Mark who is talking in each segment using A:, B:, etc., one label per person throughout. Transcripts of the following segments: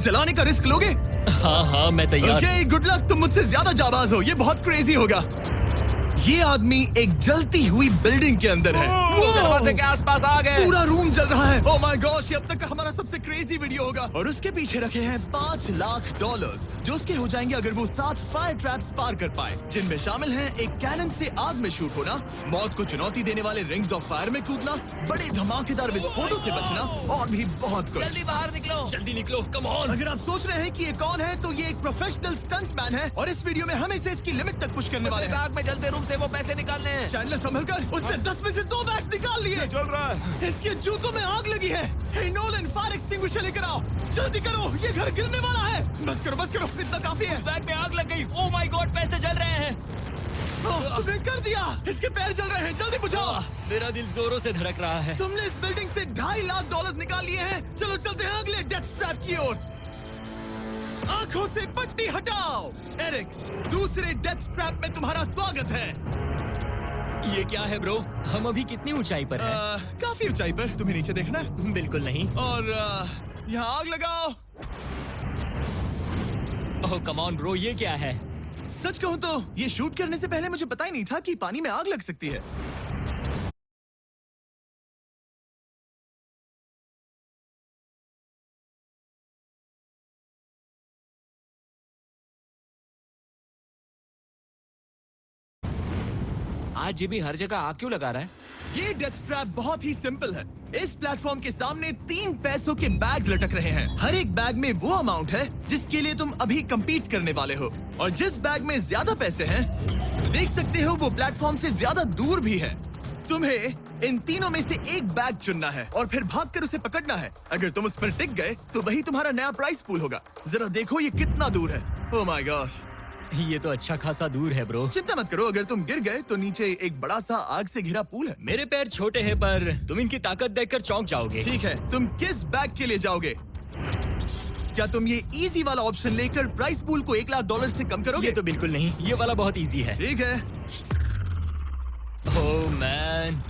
A: चलाने का रिस्क लोगे?
B: हाँ हाँ मैं तैयार।
A: Okay, good luck. तुम मुझसे ज्यादा जाबाज हो, ये बहुत क्रेजी होगा। ये आदमी एक जलती हुई बिल्डिंग के अंदर है।
B: दरवाजे के आसपास आ गए।
A: पूरा रूम जल रहा है। ओह माय गॉश, ये अब तक का हमारा सबसे क्रेजी वीडियो होगा। और उसके पीछे रखे हैं $5 लाख, जो उसके हो जाएंगे अगर वो 7 फायर ट्रैप्स पार कर पाए, जिनमें शामिल हैं एक कैनन से आग में शूट होना, मौत को चुनौती देने वाले रिंग्स ऑफ फायर में कूदना, बड़े धमाकेदार विस्फोटों से बचना और भी बहुत कुछ।
B: जल्दी बाहर निकलो, जल्दी निकलो, कम ऑन।
A: अगर आप सोच रहे हैं कि ये कौन है, तो ये एक प्रोफेशनल स्टंटमैन है और इस वीडियो में हम इसे इसकी लिमिट तक पुश करने वाले हैं।
B: आग में जलते रूम से वो पैसे निकालने हैं।
A: चैनल संभल कर, उसने 10 में से 2 बैग्स निकाल लिए।
C: चल रहा है।
A: इसके जूतों में आग लगी है। हे नोलन, फायर एक्सटिंग्विशर लेकर आओ, जल्दी करो, ये घर गिरने वाला है। बस करो, इतना काफी है।
B: बैग में आग लग गई। ओह माय गॉड, पैसे जल रहे हैं।
A: तुमने कर दिया, इसके पैर जल रहे हैं, जल्दी बुझाओ।
B: मेरा दिल जोरों से धड़क रहा है।
A: तुमने इस बिल्डिंग से $2.5 लाख निकाल लिए हैं। चलो चलते हैं अगले डेथ ट्रैप की ओर। आंखों से पट्टी हटाओ। एरिक, दूसरे डेथ ट्रैप में तुम्हारा स्वागत है।
B: ये क्या है ब्रो? हम अभी कितनी ऊंचाई पर हैं?
A: काफी ऊंचाई पर। तुम्हें नीचे देखना है?
B: बिल्कुल नहीं।
A: और यहाँ आग लगाओ।
B: ओह कम ऑन ब्रो, ये क्या है?
A: सच कहूँ तो ये शूट करने से पहले मुझे पता ही नहीं था कि पानी में आग लग सकती है।
B: आज ये भी हर जगह आग क्यों लगा रहा है?
A: ये डेथ ट्रैप बहुत ही सिंपल है। इस प्लेटफॉर्म के सामने 3 पैसों के बैग्स लटक रहे हैं। हर एक बैग में वो अमाउंट है जिसके लिए तुम अभी compete करने वाले हो, और जिस बैग में ज्यादा पैसे हैं, देख सकते हो वो प्लेटफॉर्म से ज्यादा दूर भी है। तुम्हें इन तीनों में से एक बैग चुनना है और फिर भागकर उसे पकड़ना है। अगर तुम उस पर टिक गए तो वही तुम्हारा नया प्राइस पूल होगा। जरा देखो ये कितना दूर है। ओह माय गॉश,
B: ये तो अच्छा खासा दूर है ब्रो।
A: चिंता मत करो, अगर तुम गिर गए तो नीचे एक बड़ा सा आग से घिरा पूल है।
B: मेरे पैर छोटे हैं पर तुम इनकी ताकत देखकर चौंक जाओगे।
A: ठीक है, तुम किस बैग के लिए जाओगे? क्या तुम ये इजी वाला ऑप्शन लेकर प्राइस पूल को $1 लाख से कम करोगे?
B: ये तो बिल्कुल नहीं, ये वाला बहुत इजी है।
A: ठीक है,
B: ओह मैन।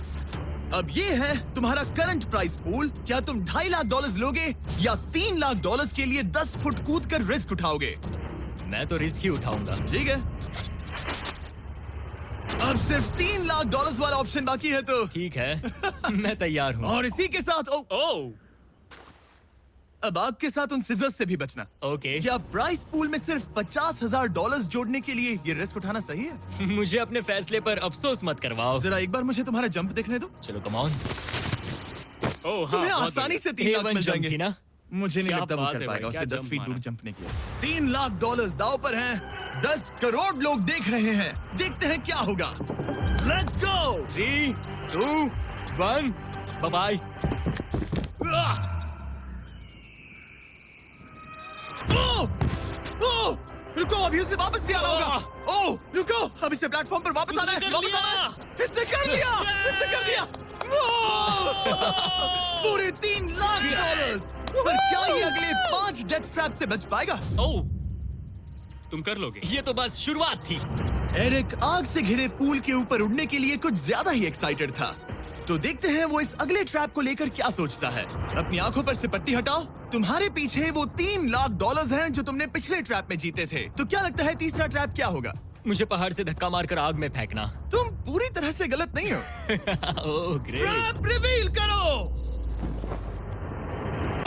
A: अब ये है तुम्हारा करंट प्राइस पूल। क्या तुम $2.5 लाख लोगे या $3 लाख के लिए 10 फुट कूद कर रिस्क उठाओगे?
B: मैं तो रिस्क ही उठाऊंगा।
A: ठीक है, अब सिर्फ $3 लाख वाला ऑप्शन बाकी है तो
B: ठीक है मैं तैयार हूँ।
A: और इसी के साथ
B: ओह
A: अब आग के साथ उन सिजर्स से भी बचना।
B: ओके।
A: क्या प्राइस पूल में सिर्फ $50,000 जोड़ने के लिए ये रिस्क उठाना सही है?
B: मुझे अपने फैसले पर अफसोस मत करवाओ।
A: जरा एक बार मुझे तुम्हारा जंप देखने दो।
B: चलो कम ऑन।
A: तुम्हें आसानी से 3 लाख मिल जाएंगे
B: ना।
A: मुझे नहीं
B: क्या
A: लगता वो
B: बात
A: कर
B: है
A: पाएगा।
B: भाई,
A: उसने
B: क्या
A: 10 फीट
B: जंप
A: दूर
B: मारा।
A: जंपने के लिए। $3 लाख दाव पर हैं। 10 करोड़ लोग देख रहे हैं। देखते हैं क्या होगा। Let's go.
B: 3, 2, 1 बाय।
A: रुको, अभी उसे वापस भी आना होगा। ओह रुको, अब इसे प्लेटफॉर्म पर वापस आना है। वापस आना है। इसने कर लिया, इसने कर दिया। पूरे $3 लाख। पर क्या ये अगले 5 डेथ ट्रैप से बच पाएगा?
B: ओह तुम कर लोगे। ये तो बस शुरुआत थी।
A: एरिक आग से घिरे पूल के ऊपर उड़ने के लिए कुछ ज्यादा ही एक्साइटेड था। तो देखते हैं वो इस अगले ट्रैप को लेकर क्या सोचता है। अपनी आंखों पर से पट्टी हटाओ। तुम्हारे पीछे वो $3 लाख हैं जो तुमने पिछले ट्रैप में जीते थे। तो क्या लगता है तीसरा ट्रैप क्या होगा?
B: मुझे पहाड़ से धक्का मारकर आग में फेंकना।
A: तुम पूरी तरह से गलत नहीं हो।
B: Oh great.
A: ट्रैप रिवील करो।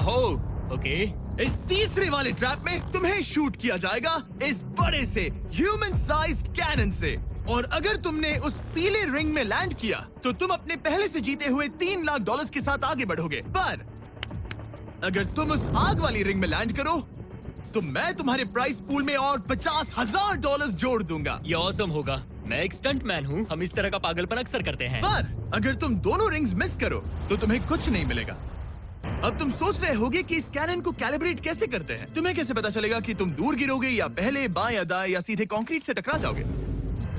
B: Oh okay.
A: इस तीसरे वाले ट्रैप में तुम्हें शूट किया जाएगा इस बड़े से ह्यूमन साइज्ड कैनन से, और अगर तुमने उस पीले रिंग में लैंड किया तो तुम अपने पहले से जीते हुए $3 लाख के साथ आगे बढ़ोगे। पर अगर तुम उस आग वाली रिंग में लैंड करो तो मैं तुम्हारे प्राइस पूल में और $50,000 जोड़ दूंगा।
B: ये ऑसम होगा। मैं एक स्टंट मैन हूँ, हम इस तरह का पागलपन अक्सर करते हैं।
A: पर अगर तुम दोनों रिंग्स मिस करो तो तुम्हें कुछ नहीं मिलेगा। अब तुम सोच रहे होगे कि इस कैनन को कैलिब्रेट कैसे करते हैं। तुम्हें कैसे पता चलेगा कि तुम दूर गिरोगे या पहले बाएं या दाएं या सीधे कंक्रीट से टकरा जाओगे?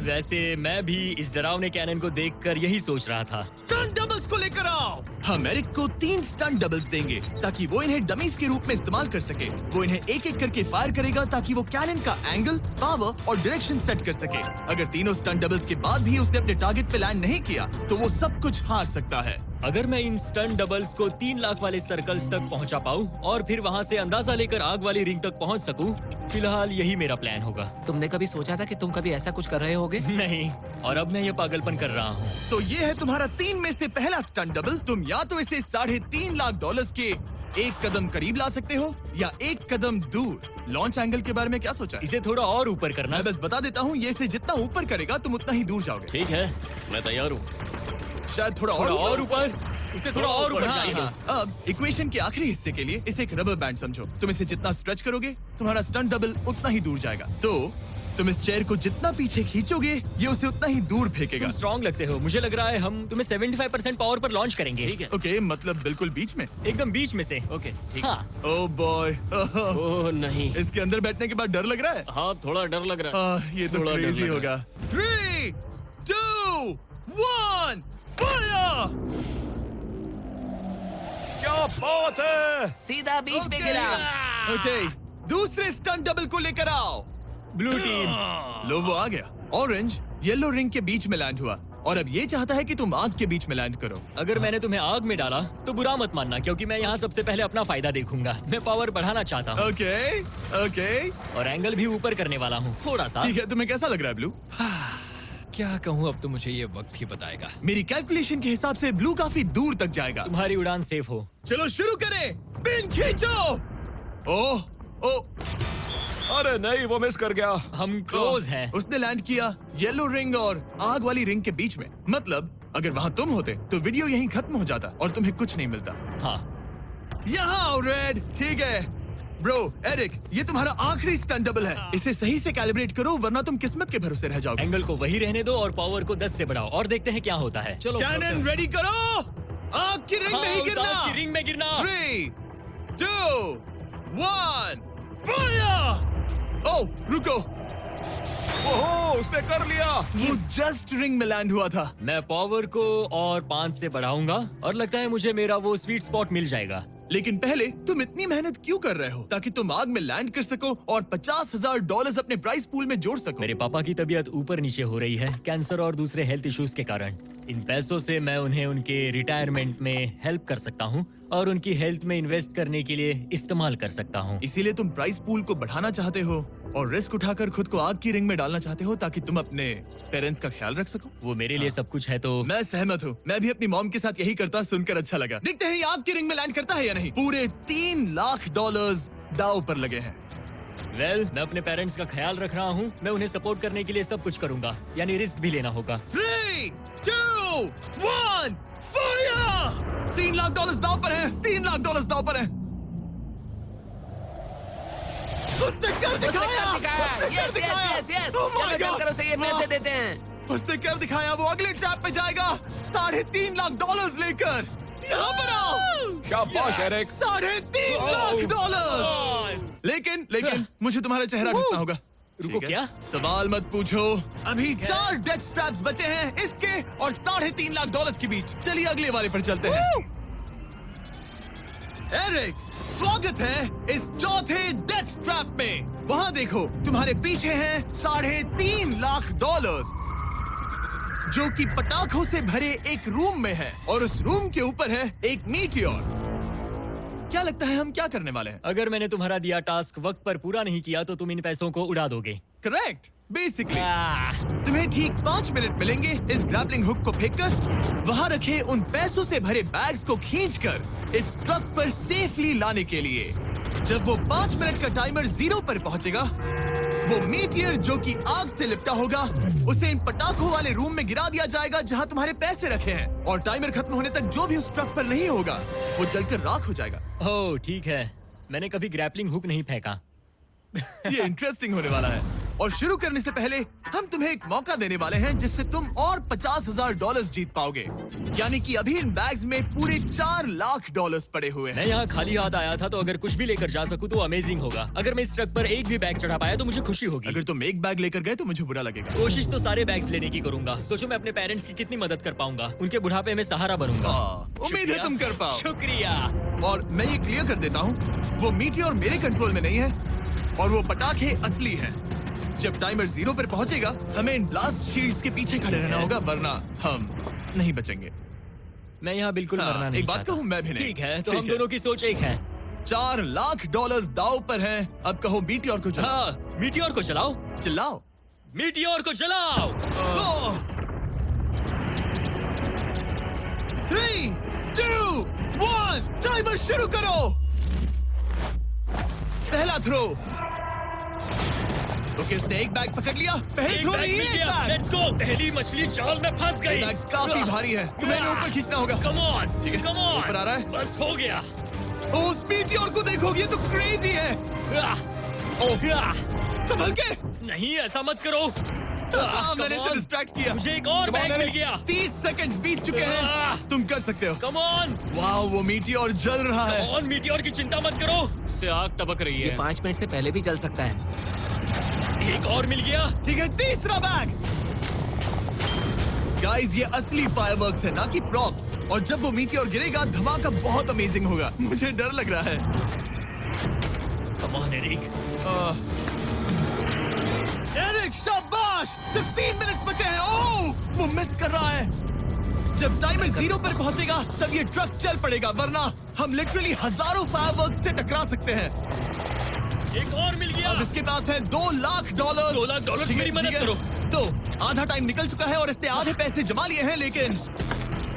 B: वैसे मैं भी इस डरावने कैनन को देखकर यही सोच रहा था।
A: स्टंट डबल्स को लेकर आओ। हम एरिक को 3 स्टंट डबल्स देंगे ताकि वो इन्हें डमीज के रूप में इस्तेमाल कर सके। वो इन्हें एक एक करके फायर करेगा ताकि वो कैनन का एंगल, पावर और डायरेक्शन सेट कर सके। अगर तीनों स्टंट डबल्स के बाद भी उसने अपने टारगेट पे लैंड नहीं किया तो वो सब कुछ हार सकता है।
B: अगर मैं इन स्टंट डबल्स को 3 लाख वाले सर्कल्स तक पहुंचा पाऊं और फिर वहां से अंदाजा लेकर आग वाली रिंग तक पहुंच सकूं, फिलहाल यही मेरा प्लान होगा।
C: तुमने कभी सोचा था कि तुम कभी ऐसा कुछ कर रहे होगे?
B: नहीं, और अब मैं ये पागलपन कर रहा हूँ।
A: तो ये है तुम्हारा 3 में से पहला स्टंट डबल। तुम या तो इसे $3.5 लाख के एक कदम करीब ला सकते हो या एक कदम दूर। लॉन्च एंगल के बारे में क्या सोचा है?
B: इसे थोड़ा और ऊपर करना।
A: मैं बस बता देता हूँ, ये इसे जितना ऊपर करेगा तुम उतना ही दूर जाओगे।
B: ठीक है, मैं तैयार हूँ।
A: शायद थोड़ा
B: और ऊपर, इसे थोड़ा और ऊपर
A: हाँ,
B: चाहिए।
A: हाँ। अब इक्वेशन के आखिरी हिस्से के लिए इसे एक रबर बैंड समझो। तुम इसे जितना स्ट्रेच करोगे तुम्हारा स्टंट डबल उतना ही दूर जाएगा। तो तुम इस चेयर को जितना पीछे खींचोगे ये उसे उतना ही दूर फेंकेगा।
B: तुम स्ट्रॉन्ग लगते हो। मुझे लग रहा है हम तुम्हें 75% पावर पर लॉन्च करेंगे।
C: ठीक है।
A: ओके, मतलब बिल्कुल बीच में।
B: एकदम बीच में से।
C: ओके, ठीक।
B: हाँ,
A: ओह बॉय,
C: ओह नहीं।
A: इसके अंदर बैठने के बाद डर लग रहा है।
C: हाँ, थोड़ा डर लग रहा है।
A: ये तो
C: थोड़ा डर
A: क्रेजी
C: लग
A: होगा। 3, 2, 1, फायर! क्या बात है!
C: सीधा बीच में गिरा।
A: ओके, दूसरे स्टंट डबल को लेकर आओ।
B: Blue team.
A: लो वो आ गया। ऑरेंज येलो रिंग के बीच में लैंड हुआ और अब ये चाहता है कि तुम आग के बीच में लैंड करो।
B: अगर मैंने तुम्हें आग में डाला तो बुरा मत मानना, क्योंकि मैं यहाँ सबसे पहले अपना फायदा देखूंगा। मैं पावर बढ़ाना चाहता हूँ
A: ओके, ओके,
B: और एंगल भी ऊपर करने वाला हूँ थोड़ा सा।
A: ठीक है। तुम्हें कैसा लग रहा है ब्लू?
D: क्या कहूँ, अब तो मुझे ये वक्त ही बताएगा।
A: मेरी कैलकुलेशन के हिसाब से ब्लू काफी दूर तक जाएगा।
B: तुम्हारी उड़ान सेफ हो।
A: चलो शुरू करें। पिन खींचो। ओह, ओह,
E: अरे नहीं, वो मिस कर गया।
B: हम क्लोज हैं।
A: उसने लैंड किया येलो रिंग और आग वाली रिंग के बीच में। मतलब अगर वहाँ तुम होते तो वीडियो यहीं खत्म हो जाता और तुम्हें कुछ नहीं मिलता।
B: हाँ,
A: यहाँ आओ रेड। ठीक है ब्रो। एरिक, ये तुम्हारा आखिरी स्टंट डबल है। इसे सही से कैलिब्रेट करो वरना तुम किस्मत के भरोसे रह जाओगे।
B: एंगल को वही रहने दो और पावर को 10 से बढ़ाओ और देखते हैं क्या होता है। चलो,
A: कैनन रेडी करो। आग की रिंग में ही
B: उस
A: गिरना।
B: आग की रिंग में गिरना।
A: 3, 2, 1, फायर! ओह, रुको।
E: ओहो, उसने कर लिया।
A: वो जस्ट रिंग में लैंड हुआ था।
B: मैं पावर को और 5 से बढ़ाऊंगा और लगता है मुझे मेरा वो स्वीट स्पॉट मिल जाएगा।
A: लेकिन पहले तुम इतनी मेहनत क्यों कर रहे हो? ताकि तुम आग में लैंड कर सको और $50,000 अपने प्राइस पूल में जोड़ सको।
B: मेरे पापा की तबीयत ऊपर नीचे हो रही है, कैंसर और दूसरे हेल्थ इश्यूज के कारण। इन पैसों से मैं उन्हें उनके रिटायरमेंट में हेल्प कर सकता हूँ और उनकी हेल्थ में इन्वेस्ट करने के लिए इस्तेमाल कर सकता हूँ।
A: इसीलिए तुम प्राइस पूल को बढ़ाना चाहते हो और रिस्क उठाकर खुद को आग की रिंग में डालना चाहते हो ताकि तुम अपने पेरेंट्स का ख्याल रख सको।
B: वो मेरे लिए सब कुछ है तो
A: मैं सहमत हूँ। मैं भी अपनी मॉम के साथ यही करता, सुनकर अच्छा लगा। देखते हैं ये आग की रिंग में लैंड करता है या नहीं। पूरे $3 लाख दांव पर लगे हैं।
B: मैं अपने पेरेंट्स का ख्याल रख रहा हूँ। मैं उन्हें सपोर्ट करने के लिए सब कुछ करूंगा, यानी रिस्क भी लेना होगा।
A: 3, 2, 1, फायर! $3 लाख दांव पर है। $3 लाख दांव पर है। उसने कर दिखाया।
C: Yes yes yes yes.
A: Oh my
C: चलो
A: God!
C: चल करो, से ये पैसे
A: हाँ।
C: देते हैं।
A: उसने कर दिखाया। वो अगले ट्रैप पे जाएगा $3.5 लाख लेकर। यहाँ पर आओ।
E: शाबाश एरिक।
A: $3.5 लाख। लेकिन मुझे तुम्हारा चेहरा ढूंढना होगा।
B: रुको,
A: ठीक है?
B: क्या?
A: सवाल मत पूछो। अभी 4 डेथ ट्रैप्स बचे हैं, इसके और $3.5 लाख के बीच। चलिए अगले वाले पर चलते हैं। एरिक, स्वागत है इस चौथे डेथ ट्रैप में। वहाँ देखो, तुम्हारे पीछे है $3.5 लाख, जो कि पटाखों से भरे एक रूम में है और उस रूम के ऊपर है एक मीटियोर। क्या लगता है हम क्या करने वाले हैं?
B: अगर मैंने तुम्हारा दिया टास्क वक्त पर पूरा नहीं किया तो तुम इन पैसों को उड़ा दोगे।
A: करेक्ट। बेसिकली
B: आह,
A: तुम्हें ठीक 5 मिनट मिलेंगे इस ग्रैपलिंग हुक को फेंककर वहां रखे उन पैसों से भरे बैग्स को खींचकर इस ट्रक पर सेफली लाने के लिए। जब वो 5 मिनट का टाइमर 0 पर पहुंचेगा, वो मीटियर जो कि आग से लिपटा होगा उसे इन पटाखों वाले रूम में गिरा दिया जाएगा जहां तुम्हारे पैसे रखे हैं। और टाइमर खत्म होने तक जो भी उस ट्रक पर नहीं होगा वो जलकर राख हो जाएगा।
B: ओह ठीक है, मैंने कभी ग्रैपलिंग हुक नहीं फेंका।
A: ये इंटरेस्टिंग होने वाला है। और शुरू करने से पहले हम तुम्हें एक मौका देने वाले हैं जिससे तुम और $50,000 जीत पाओगे। यानी कि अभी इन बैग्स में पूरे $4 लाख पड़े हुए हैं।
B: मैं यहाँ खाली हाथ आया था, तो अगर कुछ भी लेकर जा सकूं तो अमेजिंग होगा। अगर मैं इस ट्रक पर एक भी बैग चढ़ा पाया तो मुझे खुशी होगी।
A: अगर तुम एक बैग लेकर गए तो मुझे बुरा लगेगा।
B: कोशिश तो सारे बैग्स लेने की करूंगा। सोचो मैं अपने पेरेंट्स की कितनी मदद कर पाऊंगा, उनके बुढ़ापे में सहारा बनूंगा।
A: उम्मीद है
B: शुक्रिया।
A: तुम कर पाओ।
B: शुक्रिया।
A: और मैं ये क्लियर कर देता हूँ, वो मीटियोर मेरे कंट्रोल में नहीं है और वो पटाखे असली हैं। जब टाइमर 0 पर पहुंचेगा हमें इन ब्लास्ट शील्ड्स के पीछे खड़े रहना होगा, वरना हम नहीं बचेंगे।
B: मैं यहाँ बिल्कुल
A: हाँ,
B: मरना नहीं
A: एक बात
B: चाहता।
A: कहूँ, मैं भी नहीं।
B: ठीक है, तो
A: ठीक
B: हम
A: है।
B: दोनों की सोच एक है।
A: $4 लाख दाव पर हैं। अब कहो मीटियोर को चलाओ।
B: हाँ, मीटियोर को चलाओ।
A: चिल्लाओ।
B: मीटियोर को चलाओ।
A: 3, 2, 1 टाइमर शुरू करो। पहला थ्रो। ओके, उसने एक बैग पकड़ लिया। पहले
B: एक
A: थ्रो
B: बैग
A: में
B: मिल
A: एक
B: गया।
A: बैग।
B: Let's go. पहली मछली जाल में फंस गई।
A: ये बैग्स काफी भारी है, तुम्हें इन्हें ऊपर खींचना होगा।
B: कम ऑन,
A: ठीक है,
B: कम ऑन।
A: ऊपर आ रहा है।
B: बस हो गया।
A: ओ, उस मीटियोर को देखोगे, ये तो क्रेजी है। संभल के।
B: नहीं, ऐसा मत करो।
A: मैंने इसे डिस्ट्रैक्ट किया।
B: मुझे एक और
A: Come on,
B: bag mill
A: Eric.
B: गया।
A: 30 सेकंड्स बीत चुके हैं। तुम कर सकते हो।
B: कम ऑन,
A: वाह, वो मीटियोर जल रहा है।
B: कम ऑन, मीटियोर की चिंता मत करो। इससे आग टपक रही
C: ये
B: है।
C: 5 मिनट से पहले भी जल सकता है।
B: एक और मिल गया।
A: ठीक है, तीसरा बैग। गाइस, ये असली फायरवर्क्स है, ना कि प्रॉप्स। और जब वो मीटियोर गिरेगा, धमाका बहुत अमेजिंग होगा। मुझे डर लग रहा है।
B: Come on Eric.
A: एरिक, शाबाश! सिर्फ 3 मिनट बचे हैं। ओह, वो मिस कर रहा है। जब टाइमर 0 पर पहुंचेगा, तब ये ट्रक चल पड़ेगा, वरना हम लिटरली हजारों फायरवर्क्स से टकरा सकते हैं।
B: एक और मिल गया।
A: अब इसके पास है $2 लाख।
B: $2 लाख
A: ठीक है,
B: मेरी मदद
A: ठीक है।
B: करो।
A: तो आधा टाइम निकल चुका है और इसने आधे पैसे जमा लिए हैं, लेकिन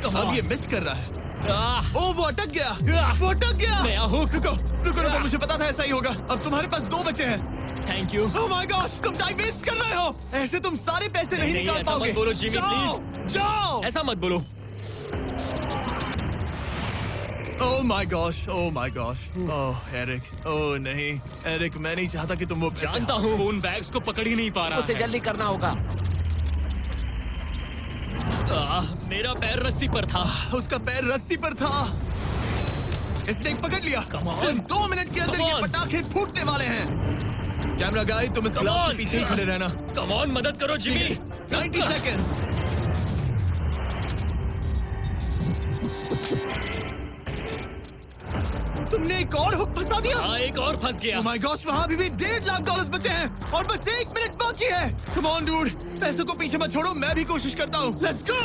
A: अब ये मिस कर रहा है। ओह, वो अटक गया। वो अटक गया।
B: नया हुक।
A: रुको रुको रुको, मुझे पता था ऐसा ही होगा। अब तुम्हारे पास 2 बचे हैं।
B: Thank you.
A: Oh my gosh, तुम टाइम वेस्ट कर रहे हो। ऐसे तुम सारे पैसे नहीं
B: नहीं,
A: निकाल
B: ऐसा मत
A: पाओगे।
B: बोलो, जिमी,
A: जाओ, जाओ।
B: ऐसा मत बोलो।
A: Oh my gosh, oh my gosh. Oh Eric, oh नहीं एरिक, मैं नहीं चाहता कि तुम वो पैसे
B: जानता हूँ वो उन बैग्स को पकड़ ही नहीं पा रहा
C: उसे
B: है।
C: जल्दी करना होगा।
B: मेरा पैर रस्सी पर था।
A: उसका पैर रस्सी पर था। इसने एक पकड़ लिया।
B: Come on.
A: सिर्फ 2 मिनट के अंदर
B: Come
A: ये
B: on.
A: पटाखे फूटने वाले हैं। कैमरा गाय, तुम इस
B: Come
A: ग्लास के
B: on.
A: पीछे ही खड़े रहना।
B: कम ऑन, मदद करो जिमी।
A: 90 सेकेंड्स। तुमने एक और हुक फंसा दिया।
B: हाँ, एक और फंस गया।
A: Oh my gosh, वहाँ अभी भी $1.5 लाख बचे हैं और बस 1 मिनट बाकी है। Come on, dude, पैसों को पीछे मत छोड़ो, मैं भी कोशिश करता हूँ। Let's go!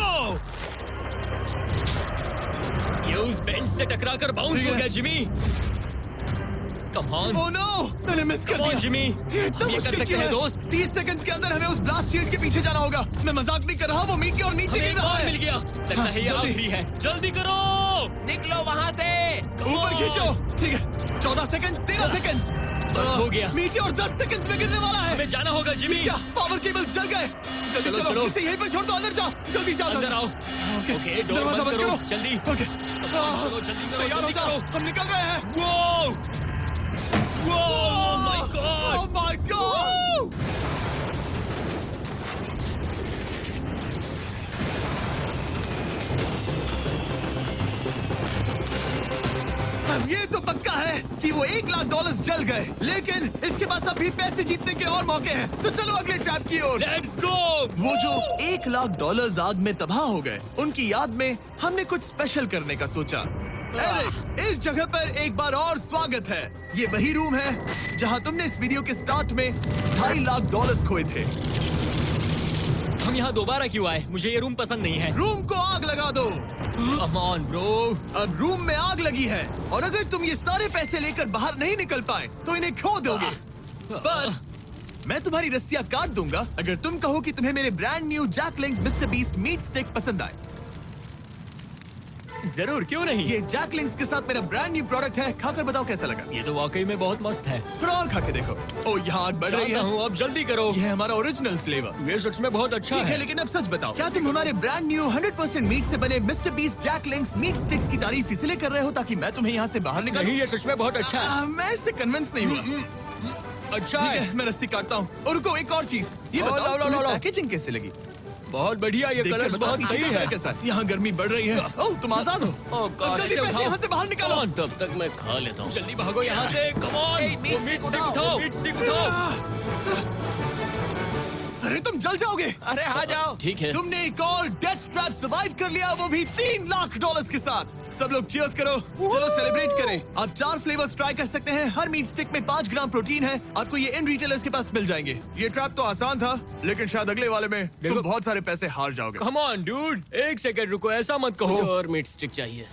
B: ये उस बेंच से टकरा कर बाउंस
A: ठीक
B: हो
A: है।
B: गया Jimmy. Come on,
A: Oh no, मैंने मिस कर
B: Come on,
A: दिया।
B: Jimmy.
A: ये इतना
B: हम ये कर
A: मुश्किल
B: सकते
A: क्यों
B: हैं,
A: है?
B: दोस्त।
A: 30 सेकंड्स के अंदर हमें उस ब्लास्ट शील्ड के पीछे जाना होगा। मैं मजाक नहीं कर रहा, वो मीटियोर नीचे
B: हमें
A: गिर
B: एक
A: रहा
B: और
A: है।
B: मिल गया। लगता है ये
A: जल्दी।
B: आखिरी है। जल्दी करो।
C: निकलो वहाँ से।
B: Come
A: ऊपर
B: on.
A: खींचो। ठीक है, 14 सेकंड्स, 13 सेकंड्स।
B: बस हो गया।
A: मीटियोर 10 सेकंड्स में गिरने वाला है।
B: हमें जाना होगा जिमी।
A: क्या पावर केबल्स जल गए? जल्दी
B: चलो,
A: चलो,
B: चलो।
A: इसे यहीं पर छोड़ दो, अंदर जाओ। जल्दी जाओ।
B: अंदर आओ।
A: ओके,
B: ओके, डोर
A: दरवाजा
B: बंद करो। जल्दी।
A: ओके,
B: चलो, जल्दी करो,
A: तैयार हो
B: जल्दी
A: जाओ,
B: करो।
A: हम निकल रहे हैं।
B: वो Oh my God!
A: Oh my God! अब ये तो पक्का है कि वो $1 लाख जल गए, लेकिन इसके पास अभी पैसे जीतने के और मौके हैं। तो चलो अगले ट्रैप की ओर।
B: Let's go!
A: वो जो $1 लाख आग में तबाह हो गए, उनकी याद में हमने कुछ स्पेशल करने का सोचा। एरिक, इस जगह पर एक बार और स्वागत है। ये वही रूम है जहां तुमने इस वीडियो के स्टार्ट में $2.5 लाख खोए थे।
B: हम यहाँ दोबारा क्यों आए? मुझे ये रूम पसंद नहीं है।
A: रूम को आग लगा दो।
B: Come on, bro.
A: अब रूम में आग लगी है और अगर तुम ये सारे पैसे लेकर बाहर नहीं निकल पाए तो इन्हें खो दोगे। पर मैं तुम्हारी रस्सियां काट दूंगा अगर तुम कहो कि तुम्हें मेरे brand new Jack Link's Mister Beast meat stick पसंद आए।
B: जरूर, क्यों नहीं?
A: ये जैकलिंग्स के साथ मेरा ब्रांड न्यू प्रोडक्ट है, खाकर बताओ कैसा लगा।
B: ये तो वाकई में बहुत मस्त है।
A: थोड़ा और खा के देखो। ओ, यहाँ आग बढ़ रही
B: जानता
A: है।
B: हूँ, अब जल्दी करो।
A: ये है हमारा ओरिजिनल फ्लेवर।
B: ये सच में बहुत अच्छा
A: ठीक है,
B: है।
A: लेकिन अब सच बताओ, क्या तुम हमारे ब्रांड न्यू 100% मीट से बने मिस्टर बीस्ट जैकलिंग्स मीट स्टिक्स की तारीफ इसलिए कर रहे हो ताकि मैं तुम्हें यहाँ से बाहर निकालूं?
B: नहीं, ये सच में बहुत अच्छा है।
A: मैं इससे कन्विंस नहीं हुआ।
B: अच्छा
A: ठीक
B: है।
A: है, मैं रस्सी काटता हूँ। और रुको, एक और चीज, ये
B: लो,
A: बताओ
B: लो, लो,
A: तुम्हें
B: लो।
A: पैकेजिंग कैसे लगी?
B: बहुत बढ़िया, ये
A: देखकर
B: कलर्स
A: बताओ
B: बहुत
A: पीछे
B: सही
A: कैमरा
B: है।
A: के साथ। यहाँ गर्मी बढ़ रही है। ओह, तुम आजाद हो।
B: Oh God,
A: अब जल्दी
B: इसे
A: पैसे
B: उठाओ।
A: यहाँ से बाहर निकालो।
B: Come on, तब तक मैं खा लेता हूँ। जल्दी भागो यहाँ से। Come on,
C: Hey, meat
B: वो मीट
C: stick
B: स्टिक
C: उठाओ।
B: उठाओ, मीट स्टिक उठाओ।
A: अरे तुम जल जाओगे।
C: अरे आ जाओ।
B: ठीक है।
A: तुमने एक और डेथ ट्रैप सर्वाइव कर लिया, वो भी $3 लाख के साथ। सब लोग चीयर्स करो। चलो सेलिब्रेट करें। आप 4 फ्लेवर्स ट्राई कर सकते हैं। हर मीट स्टिक में 5 ग्राम प्रोटीन है। आपको ये इन रिटेलर्स के पास मिल जाएंगे। ये ट्रैप तो आसान था, लेकिन शायद अगले वाले में तुम बहुत सारे पैसे हार जाओगे।
B: कम ऑन डूड, एक सेकंड रुको, ऐसा मत कहो।
C: और मीट स्टिक चाहिए।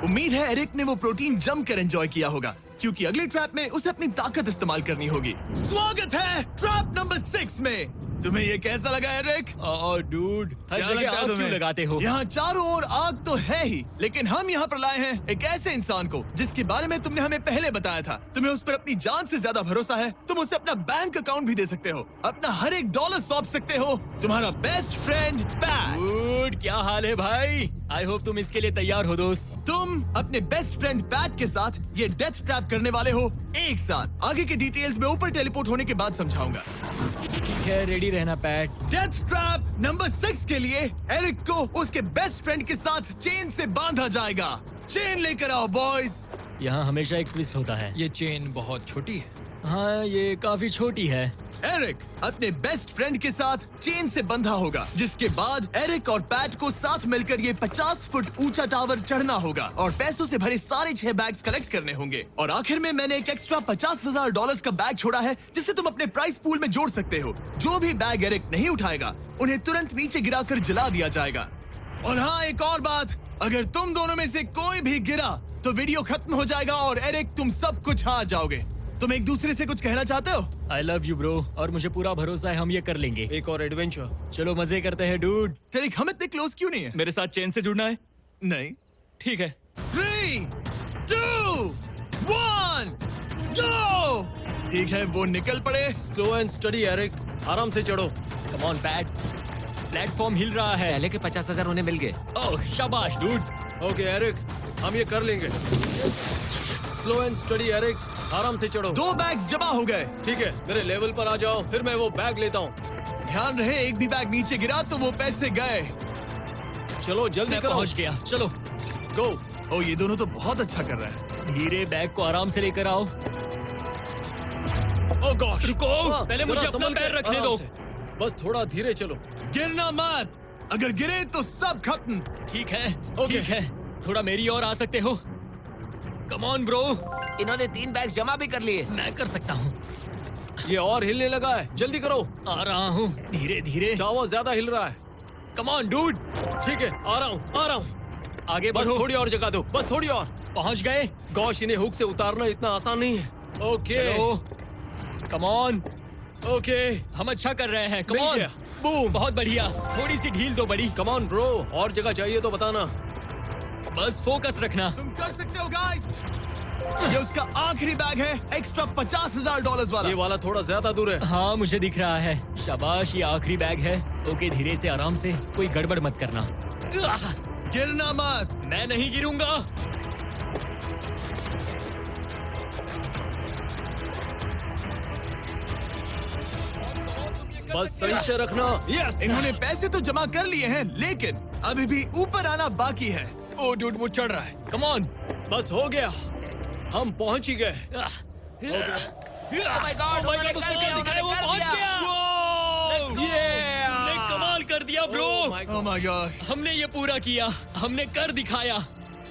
A: उम्मीद है एरिक ने वो प्रोटीन जमकर एंजॉय किया होगा, क्योंकि अगले ट्रैप में उसे अपनी ताकत इस्तेमाल करनी होगी। स्वागत है ट्रैप नंबर 6 में। तुम्हें ये कैसा लगा एरिक?
B: डूड, हर
A: क्या
B: जगह
A: लगता है
B: आग क्यों
A: तुम्हें?
B: लगाते हो?
A: यहाँ चारों ओर आग तो है ही, लेकिन हम यहाँ पर लाए हैं एक ऐसे इंसान को जिसके बारे में तुमने हमें पहले बताया था। तुम्हें उस पर अपनी जान से ज्यादा भरोसा है। तुम उसे अपना बैंक अकाउंट भी दे सकते हो, अपना हर एक डॉलर सौंप सकते हो। तुम्हारा बेस्ट फ्रेंड पैट।
B: डूड, क्या हाल है भाई? आई होप तुम इसके लिए तैयार हो दोस्त।
A: तुम अपने बेस्ट फ्रेंड पैट के साथ ये डेथ ट्रैप करने वाले हो एक साथ। आगे के डिटेल्स में ऊपर टेलीपोर्ट होने के बाद समझाऊंगा।
B: ठीक है, रेडी रहना पैट।
A: डेथ ट्रैप नंबर 6 के लिए एरिक को उसके बेस्ट फ्रेंड के साथ चेन से बांधा जाएगा। चेन लेकर आओ बॉयज।
B: यहाँ हमेशा एक ट्विस्ट होता है।
D: ये चेन बहुत छोटी है।
B: हाँ, ये काफी छोटी है।
A: एरिक अपने बेस्ट फ्रेंड के साथ चेन से बंधा होगा, जिसके बाद एरिक और पैट को साथ मिलकर ये 50 फुट ऊंचा टावर चढ़ना होगा और पैसों से भरे सारे 6 बैग्स कलेक्ट करने होंगे। और आखिर में मैंने एक एक्स्ट्रा $50,000 का बैग छोड़ा है, जिसे तुम अपने प्राइस पूल में जोड़ सकते हो। जो भी बैग एरिक नहीं उठाएगा, उन्हें तुरंत नीचे गिराकर जला दिया जाएगा। और हाँ, एक और बात, अगर तुम दोनों में से कोई भी गिरा तो वीडियो खत्म हो जाएगा और एरिक तुम सब कुछ हार जाओगे। तुम एक दूसरे से कुछ कहना चाहते हो?
B: आई लव यू ब्रो, और मुझे पूरा भरोसा है हम ये कर लेंगे।
E: एक और एडवेंचर।
B: चलो मजे करते हैं डूड।
A: एरिक, हम इतने क्लोज क्यों नहीं है?
B: मेरे साथ चेन से जुड़ना है?
A: नहीं।
B: ठीक है।
A: 3, 2, 1, गो! ठीक है, वो निकल पड़े।
E: स्लो एंड स्टडी एरिक, आराम से चढ़ो।
B: कम ऑन पैट, प्लेटफॉर्म हिल रहा है।
C: पहले के 50,000 उन्हें मिल गए।
B: ओह शाबाश डूड।
E: ओके एरिक, हम ये कर लेंगे। स्लो एंड स्टडी एरिक, आराम से चढ़ो।
A: 2 बैग्स जमा हो गए।
E: ठीक है, मेरे लेवल पर आ जाओ, फिर मैं वो बैग लेता हूँ।
A: ध्यान रहे, एक भी बैग नीचे गिरा तो वो पैसे गए।
E: चलो जल्दी
B: मैं
E: करो।
B: पहुंच गया, चलो।
E: गो।
A: ओ, ये दोनों तो बहुत अच्छा कर रहे हैं।
B: धीरे बैग को आराम से लेकर आओ।
E: ओह गॉश,
B: रुको, पहले मुझे
E: जरा
B: अपना
E: संभल के,
B: पैर रखने
E: आराम
B: दो।
E: से। बस थोड़ा धीरे चलो।
A: गिरना मत, अगर गिरे तो सब खत्म।
B: ठीक है,
E: ओके।
B: ठीक है। थोड़ा मेरी ओर आ सकते हो? कम ऑन ब्रो,
C: इन्होंने 3 बैग्स जमा भी कर लिए।
B: मैं कर सकता हूँ।
E: ये और हिलने लगा है, जल्दी करो।
B: आ रहा हूँ, धीरे धीरे।
E: टावर ज्यादा हिल रहा है।
B: कम ऑन डूड,
E: ठीक है, आ रहा हूँ, आ रहा हूँ।
B: आगे
E: बस
B: बढ़ो।
E: थोड़ी और जगह दो, बस थोड़ी और।
B: पहुंच गए।
E: गॉश, इन्हें हुक से उतारना इतना आसान नहीं है। ओके
B: चलो, कम ऑन,
E: ओके,
B: हम अच्छा कर रहे हैं। कम
E: मिल
B: ऑन,
E: गया। बूम।
B: बहुत बढ़िया। थोड़ी सी ढील दो बड़ी।
E: कम ऑन ब्रो, और जगह चाहिए तो बताना।
B: बस फोकस रखना।
A: तुम कर सकते हो गाइस। ये उसका आखिरी बैग है, एक्स्ट्रा $50,000 वाला।
E: ये वाला थोड़ा ज्यादा दूर है।
B: हाँ, मुझे दिख रहा है। शाबाश, ये आखिरी बैग है। ओके, धीरे से, आराम से, कोई गड़बड़ मत करना।
A: गिरना मत।
B: मैं नहीं गिरूंगा।
E: बस सही से रखना। यस।
A: इन्होंने पैसे तो जमा कर लिए हैं, लेकिन अभी भी ऊपर आना बाकी है।
E: ओ डूड, वो चढ़ रहा है।
B: Come on.
E: बस हो गया, हम पहुंच ही गए।
C: Oh my God, उन्होंने कर दिया, उन्होंने
B: वो
C: कर
B: पहुंच
C: दिया।
B: गया।
E: ये
B: हमने कमाल कर दिया ब्रो।
A: Oh my God.
B: हमने ये पूरा किया, हमने कर दिखाया।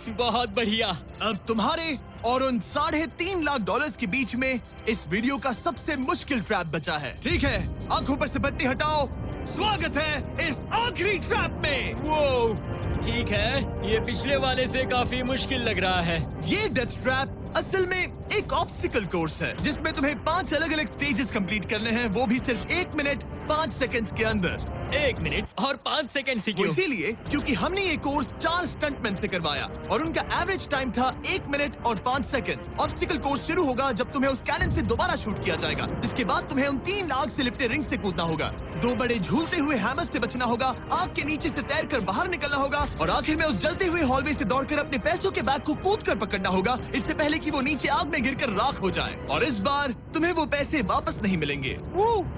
B: बहुत बढ़िया।
A: अब तुम्हारे और उन $3.5 लाख के बीच में इस वीडियो का सबसे मुश्किल ट्रैप बचा है। ठीक है, आंखों पर से पट्टी हटाओ। स्वागत है इस आखिरी ट्रैप में।
B: वो ठीक है, ये पिछले वाले से काफी मुश्किल लग रहा है।
A: ये डेथ ट्रैप असल में एक ऑब्स्टिकल कोर्स है, जिसमें तुम्हें 5 अलग अलग स्टेजेस कंप्लीट करने हैं, वो भी सिर्फ 1 मिनट 5 सेकंड्स के अंदर।
B: 1 मिनट और 5 सेकंड से
A: वो
B: क्यों?
A: इसीलिए क्योंकि हमने ये कोर्स 4 स्टंटमैन से करवाया और उनका एवरेज टाइम था 1 मिनट और 5 सेकंड्स। ऑब्स्टिकल कोर्स शुरू होगा जब तुम्हें उस कैनन से दोबारा शूट किया जाएगा, जिसके बाद तुम्हें उन 3 आग से लिपटे रिंग से कूदना होगा, 2 बड़े झूलते हुए हैमर्स से बचना होगा, आग के नीचे से तैरकर बाहर निकलना होगा और आखिर में उस जलते हुए हॉलवे से दौड़कर अपने पैसों के बैग को कूदकर पकड़ना होगा, इससे पहले कि वो नीचे आग में गिरकर राख हो जाए। और इस बार तुम्हें वो पैसे वापस नहीं मिलेंगे।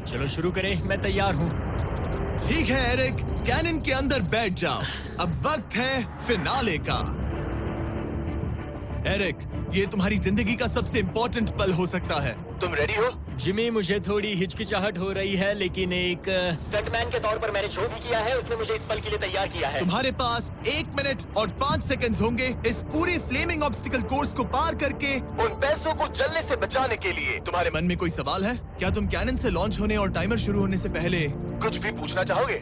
B: चलो शुरू करें, मैं तैयार हूँ।
A: ठीक है एरिक, कैनन के अंदर बैठ जाओ। अब वक्त है फिनाले का। एरिक, ये तुम्हारी जिंदगी का सबसे इम्पोर्टेंट पल हो सकता है। तुम रेडी हो?
B: जिमी, मुझे थोड़ी हिचकिचाहट हो रही है, लेकिन एक स्टंटमैन के तौर पर मैंने जो भी किया है उसने मुझे इस पल के लिए तैयार किया है।
A: तुम्हारे पास 1 मिनट और 5 सेकंड्स होंगे इस पूरे फ्लेमिंग ऑब्स्टिकल कोर्स को पार करके उन पैसों को जलने से बचाने के लिए। तुम्हारे मन में कोई सवाल है? क्या तुम कैनन से लॉन्च होने और टाइमर शुरू होने से पहले कुछ भी पूछना चाहोगे?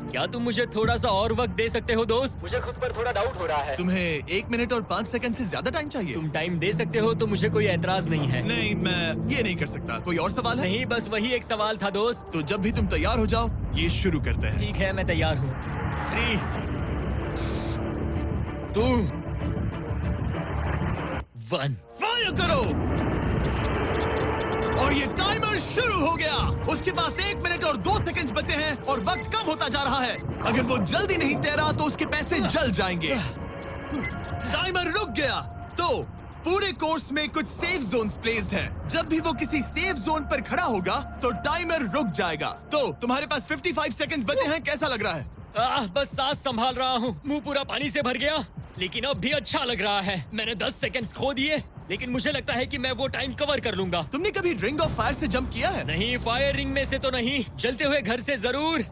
B: क्या तुम मुझे थोड़ा सा और वक्त दे सकते हो दोस्त? मुझे खुद पर थोड़ा डाउट हो रहा है।
A: तुम्हें 1 मिनट और 5 सेकंड से ज्यादा टाइम चाहिए?
B: तुम टाइम दे सकते हो तो मुझे कोई एतराज नहीं है।
A: नहीं, मैं ये नहीं कर सकता। कोई और सवाल है?
B: नहीं, बस वही एक सवाल था दोस्त।
A: तो जब भी तुम तैयार हो जाओ, ये शुरू करते हैं।
B: ठीक है, मैं तैयार हूँ। 3, 2, 1।
A: फायर करो और ये टाइमर शुरू हो गया। उसके पास 1 मिनट और 2 सेकंड्स बचे हैं और वक्त कम होता जा रहा है। अगर वो जल्दी नहीं तैरा तो उसके पैसे जल जाएंगे। टाइमर रुक गया। तो पूरे कोर्स में कुछ सेफ जोन्स प्लेस्ड हैं। जब भी वो किसी सेफ जोन पर खड़ा होगा तो टाइमर रुक जाएगा। तो तुम्हारे पास 55 सेकंड्स बचे हैं। कैसा लग रहा है?
B: बस सांस संभाल रहा हूँ। मुंह पूरा पानी से भर गया, लेकिन अब भी अच्छा लग रहा है। मैंने 10 सेकंड्स खो दिए, लेकिन मुझे लगता है कि मैं वो टाइम कवर कर लूंगा।
A: तुमने कभी रिंग ऑफ फायर से जंप किया है?
B: नहीं, फायर रिंग में से तो नहीं, जलते हुए घर से जरूर।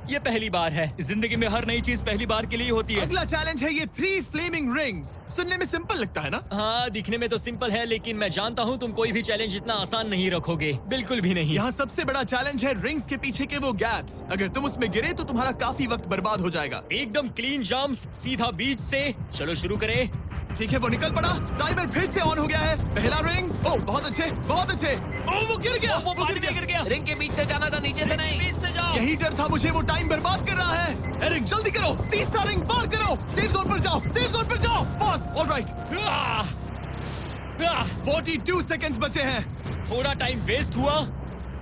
B: ये पहली बार है।
C: जिंदगी में हर नई चीज पहली बार के लिए होती है।
A: अगला चैलेंज है ये 3 फ्लेमिंग रिंग्स। सुनने में सिंपल लगता है ना?
B: हाँ, दिखने में तो सिंपल है, लेकिन मैं जानता हूँ तुम कोई भी चैलेंज इतना आसान नहीं रखोगे। बिल्कुल भी नहीं।
A: यहाँ सबसे बड़ा चैलेंज है रिंग्स के पीछे के वो गैप्स। अगर तुम उसमें गिरे तो तुम्हारा काफी वक्त बर्बाद हो जाएगा।
B: एकदम क्लीन जंप्स, सीधा बीच से। चलो शुरू करें।
A: ठीक है, वो निकल पड़ा। टाइमर फिर से ऑन हो गया है। पहला रिंग। ओह, बहुत अच्छे, बहुत अच्छे। ओह, वो गिर गया।
C: वो पानी में गिर गया। रिंग के बीच से जाना था, नीचे से नहीं। बीच से जाओ।
A: यही डर था मुझे, वो टाइम बर्बाद कर रहा है। एरिक, जल्दी करो। तीसरा रिंग पार करो। सेफ जोन पर जाओ, सेफ जोन पर जाओ। Boss, alright. 42 सेकंड्स बचे हैं।
B: थोड़ा टाइम वेस्ट हुआ,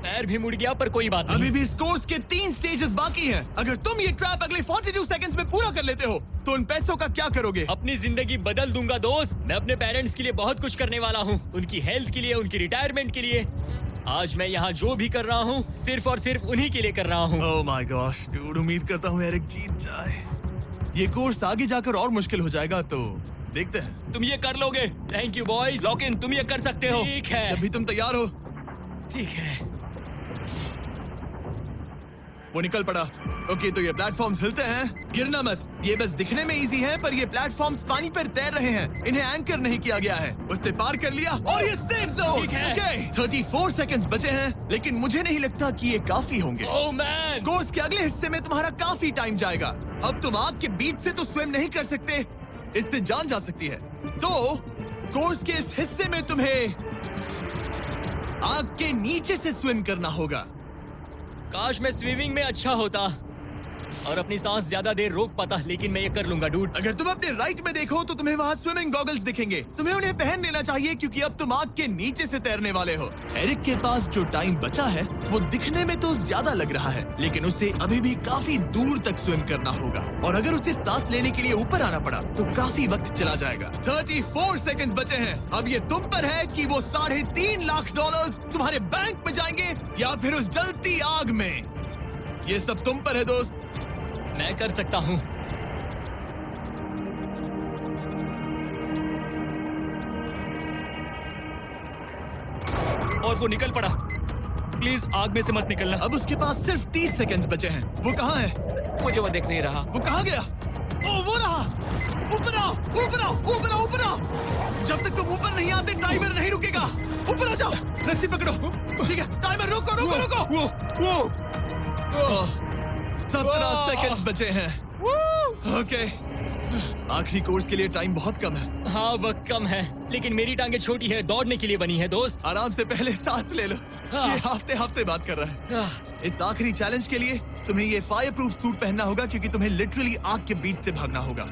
B: पैर भी मुड़ गया, पर कोई बात नहीं।
A: अभी भी इस कोर्स के 3 स्टेजेस बाकी हैं। अगर तुम ये ट्रैप अगले 42 सेकंड्स में पूरा कर लेते हो तो उन पैसों का क्या करोगे?
B: अपनी जिंदगी बदल दूंगा दोस्त। मैं अपने पेरेंट्स के लिए बहुत कुछ करने वाला हूँ, उनकी हेल्थ के लिए, उनकी रिटायरमेंट के लिए। आज मैं यहाँ जो भी कर रहा हूँ सिर्फ और सिर्फ उन्हीं के लिए कर रहा हूँ।
A: ओह माय गॉश, डूड, उम्मीद करता हूँ एरिक जीत जाए। ये कोर्स आगे जाकर और मुश्किल हो जाएगा, तो देखते हैं।
C: तुम ये कर लोगे।
B: Thank you boys.
C: Lock in, तुम ये कर सकते हो।
B: ठीक है,
A: जब भी तुम तैयार हो।
B: ठीक है।
A: वो निकल पड़ा। ओके, तो ये प्लेटफॉर्म्स हिलते हैं। गिरना मत। ये बस दिखने में इजी है, पर ये प्लेटफॉर्म्स पानी पर तैर रहे हैं। इन्हें एंकर नहीं किया गया है। उसने पार कर लिया और ये सेफ जोन।
B: ठीक है।
A: ओके, 34 सेकंड्स बचे हैं, लेकिन मुझे नहीं लगता कि ये काफी होंगे।
B: ओह मैन,
A: कोर्स के अगले हिस्से में तुम्हारा काफी टाइम जाएगा। अब तुम आग के बीच से तो स्विम नहीं कर सकते, इससे जान जा सकती है। तो कोर्स के इस हिस्से में तुम्हें आग के नीचे से स्विम करना होगा।
B: काश मैं स्विमिंग में अच्छा होता और अपनी सांस ज्यादा देर रोक पाता, लेकिन मैं ये कर लूंगा डूड।
A: अगर तुम अपने राइट में देखो तो तुम्हें वहाँ स्विमिंग गॉगल्स दिखेंगे। तुम्हें उन्हें पहन लेना चाहिए क्योंकि अब तुम आग के नीचे से तैरने वाले हो। एरिक के पास जो टाइम बचा है वो दिखने में तो ज्यादा लग रहा है, लेकिन उसे अभी भी काफी दूर तक स्विम करना होगा। और अगर उसे सांस लेने के लिए ऊपर आना पड़ा तो काफी वक्त चला जाएगा। 34 सेकंड्स बचे हैं। अब ये तुम पर है कि वो $3.5 लाख तुम्हारे बैंक में जाएंगे या फिर उस जलती आग में। ये सब तुम पर है दोस्त।
B: मैं कर सकता हूँ।
C: और वो निकल पड़ा। प्लीज आग में से मत निकलना।
A: अब उसके पास सिर्फ 30 सेकंड्स बचे हैं। वो कहाँ है?
C: मुझे वो देख नहीं रहा।
A: वो कहाँ गया? ओ, वो रहा। ऊपर आओ, ऊपर आओ, ऊपर आओ, ऊपर आओ। जब तक तुम ऊपर नहीं आते टाइमर नहीं रुकेगा। ऊपर आ जाओ, रस्सी पकड़ो। ठीक है, टाइमर रोको, रोको, रोको। वो 17 सेकंड्स बचे हैं। ओके, आखिरी कोर्स के लिए टाइम बहुत कम है।
B: हाँ, वक्त कम है, लेकिन मेरी टांगे छोटी है, दौड़ने के लिए बनी है दोस्त।
A: आराम से पहले सांस ले लो। ये हफ्ते हफ्ते बात कर रहा है। इस आखिरी चैलेंज के लिए तुम्हें ये फायर प्रूफ सूट पहनना होगा क्योंकि तुम्हें लिटरली आग के बीच से भागना होगा।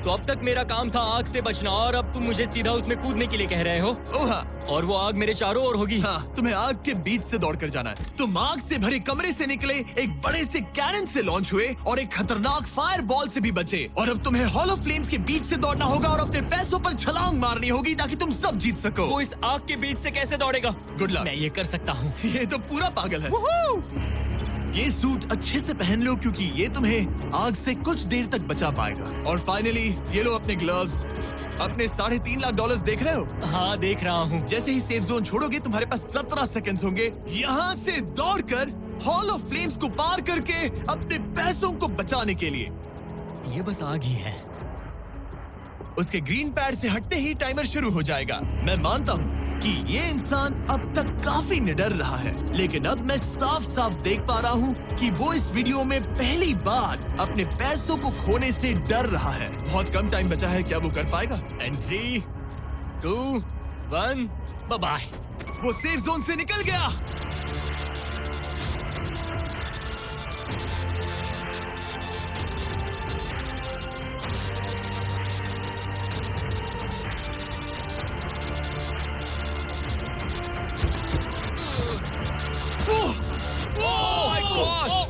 B: तो अब तक मेरा काम था आग से बचना, और अब तुम मुझे सीधा उसमें कूदने के लिए कह रहे हो।
A: ओह हाँ,
B: और वो आग मेरे चारों ओर होगी।
A: हाँ, तुम्हें आग के बीच से दौड़ कर जाना है। तुम आग से भरे कमरे से निकले, एक बड़े से कैनन से लॉन्च हुए और एक खतरनाक फायर बॉल से भी बचे। और अब तुम्हें हॉलो फ्लेम्स के बीच से दौड़ना होगा और अपने पैसों पर छलांग मारनी होगी ताकि तुम सब जीत सको।
C: वो इस आग के बीच से कैसे दौड़ेगा?
A: Good luck.
B: मैं ये कर सकता हूँ।
A: ये तो पूरा पागल है। ये सूट अच्छे से पहन लो क्योंकि ये तुम्हें आग से कुछ देर तक बचा पाएगा। और फाइनली ये लो अपने ग्लव्स। अपने $3.5 लाख देख रहे हो?
B: हाँ, देख रहा हूँ।
A: जैसे ही सेफ जोन छोड़ोगे तुम्हारे पास 17 सेकंड्स होंगे यहाँ से दौड़कर हॉल ऑफ फ्लेम्स को पार करके अपने पैसों को बचाने के लिए।
B: ये बस आग ही है।
A: उसके ग्रीन पैड से हटते ही टाइमर शुरू हो जाएगा। मैं मानता हूँ कि ये इंसान अब तक काफी निडर रहा है, लेकिन अब मैं साफ साफ देख पा रहा हूँ कि वो इस वीडियो में पहली बार अपने पैसों को खोने से डर रहा है। बहुत कम टाइम बचा है, क्या वो कर पाएगा?
B: And 3, 2, 1, bye bye.
A: वो सेफ जोन से निकल गया।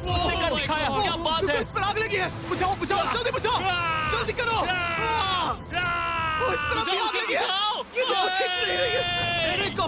B: उसने कर दिखाया, क्या बात है?
A: इस पर आग लगी है। बुझाओ बुझाओ, जल्दी बुझाओ, जल्दी करो। इस पर आग लगी है। ये तो कुछ हिट नहीं रही है। एरिक को